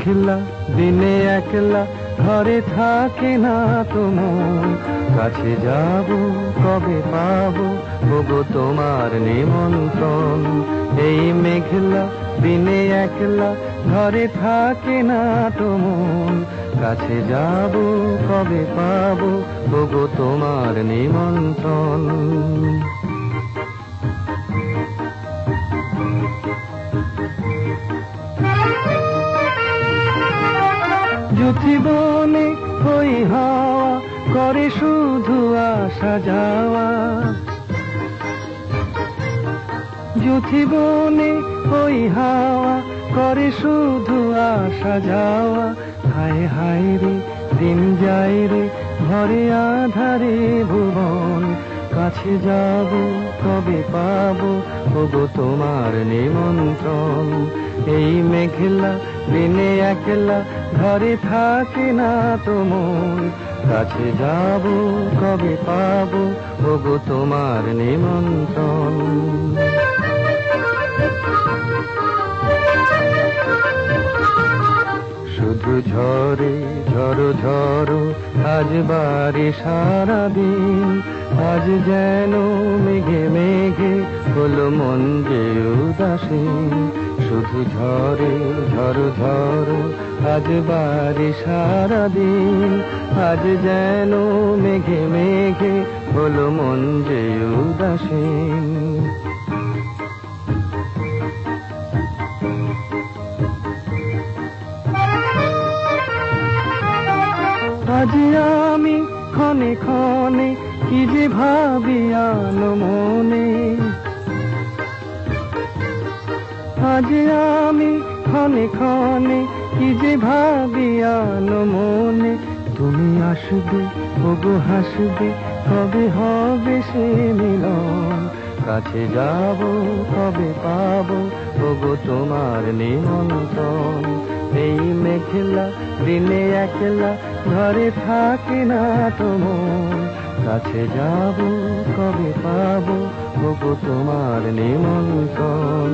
মেঘলা দিনে একলা ঘরে থাকে না তো মন, কাছে যাব কবে পাবো ওগো তোমার নিমন্ত্রণ। এই মেঘলা দিনে একলা ঘরে থাকে না তো মন, কাছে যাব কবে পাবো ওগো তোমার নিমন্ত্রণ। যুথিবনে ওই হাওয়া করে শুধু আসা যাওয়া, যুথিবনে ওই হাওয়া করে শুধু আসা যাওয়া। হায় হায় রে দিন যায় রে ঘরে আধারে ভুবন, কাছে যাব কবে পাবো ওগো তোমার নিমন্ত্রণ। এই মেঘলা দিনে একলা ঘরে থাকে না তো মন, কাছে যাব কবে পাবো ওগো তোমার নিমন্ত্রণ। শুধু ঝরে ঝড়ো ঝড়ো আজ বারে সারাদিন, আজ যেন মেঘে মেঘে হলো মন যে উদাসীন। শুধু ঝরে ঝড়ো ঝড়ো আজ বারে সারাদিন, আজ যেন মেঘে মেঘে হলো মন যে উদাসীন। আজ আমি ক্ষণে ক্ষণে কি যে ভাবি আনো মনে, আজ আমি ক্ষণে ক্ষণে কি যে ভাবি আনো মনে। তুমি আসবে ওগো হাসবে কবে হবে সে মিলন, কাছে যাব কবে পাবো ওগো তোমার নিমন্ত্রণ। এই মেঘলা দিনে একলা ঘরে থাকে না তো মন, কাছে যাব কবে পাবো ওগো তোমার নিমন্ত্রণ।